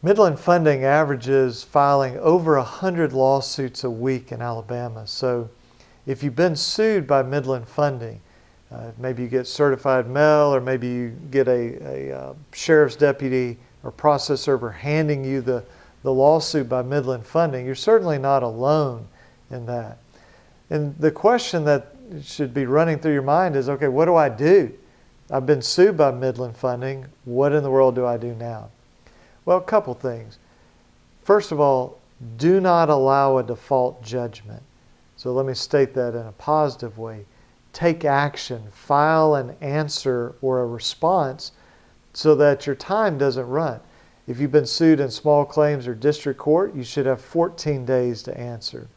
Midland Funding averages filing over 100 lawsuits a week in Alabama. So if you've been sued by Midland Funding, maybe you get certified mail, or maybe you get a sheriff's deputy or process server handing you the lawsuit by Midland Funding, you're certainly not alone in that. And the question that should be running through your mind is, okay, what do I do? I've been sued by Midland Funding. What in the world do I do now? Well, a couple things. First of all, do not allow a default judgment. So let me state that in a positive way. Take action, file an answer or a response so that your time doesn't run. If you've been sued in small claims or district court, you should have 14 days to answer.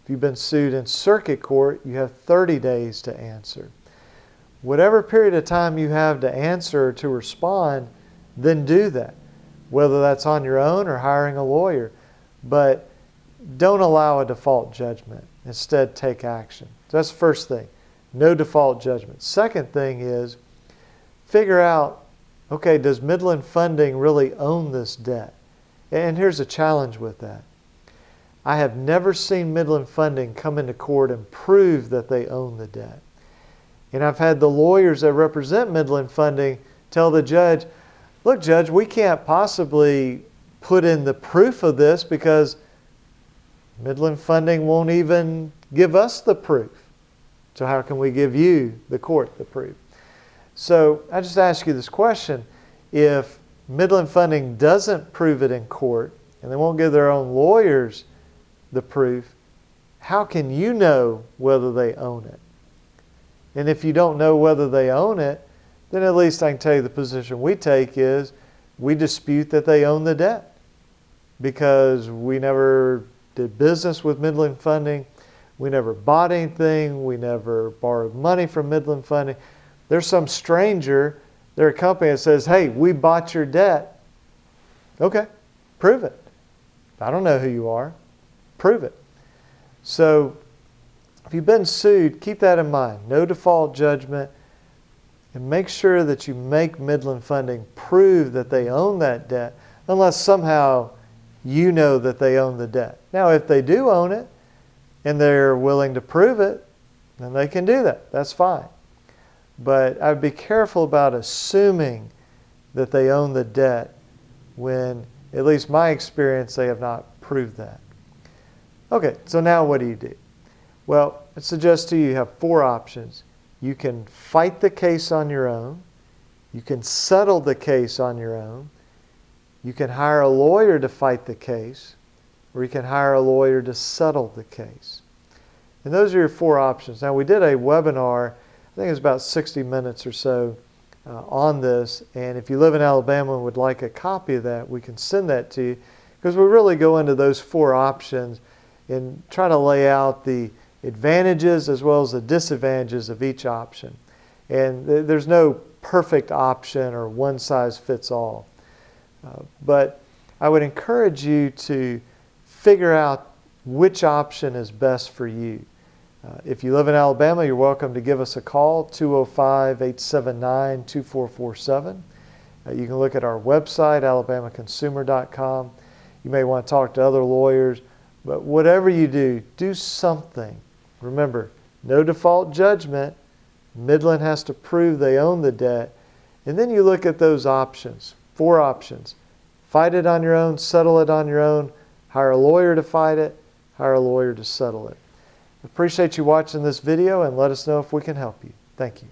If you've been sued in circuit court, you have 30 days to answer. Whatever period of time you have to answer or to respond, then do that, whether that's on your own or hiring a lawyer. But don't allow a default judgment. Instead, take action. So that's the first thing. No default judgment. Second thing is figure out, okay, does Midland Funding really own this debt? And here's a challenge with that. I have never seen Midland Funding come into court and prove that they own the debt. And I've had the lawyers that represent Midland Funding tell the judge, look, Judge, we can't possibly put in the proof of this because Midland Funding won't even give us the proof. So how can we give you, the court, the proof? So I just ask you this question. If Midland Funding doesn't prove it in court and they won't give their own lawyers the proof, how can you know whether they own it? And if you don't know whether they own it, then at least I can tell you the position we take is we dispute that they own the debt because we never did business with Midland Funding. We never bought anything. We never borrowed money from Midland Funding. There's some stranger, they're a company that says, hey, we bought your debt. Okay, prove it. I don't know who you are. Prove it. So if you've been sued, keep that in mind. No default judgment. And make sure that you make Midland Funding prove that they own that debt, unless somehow you know that they own the debt. Now, if they do own it and they're willing to prove it, then they can do that. That's fine. But I'd be careful about assuming that they own the debt when, at least my experience, they have not proved that. Okay, so now what do? Well, I suggest to you have four options. You can fight the case on your own. You can settle the case on your own. You can hire a lawyer to fight the case, or you can hire a lawyer to settle the case. And those are your four options. Now, we did a webinar, I think it was about 60 minutes or so, on this. And if you live in Alabama and would like a copy of that, we can send that to you, because we really go into those four options and try to lay out the advantages as well as the disadvantages of each option. And there's no perfect option or one size fits all. But I would encourage you to figure out which option is best for you. If you live in Alabama, you're welcome to give us a call, 205-879-2447. You can look at our website, alabamaconsumer.com. You may want to talk to other lawyers, but whatever you do, do something. Remember, no default judgment. Midland has to prove they own the debt. And then you look at those options, four options. Fight it on your own, settle it on your own, hire a lawyer to fight it, hire a lawyer to settle it. Appreciate you watching this video, and let us know if we can help you. Thank you.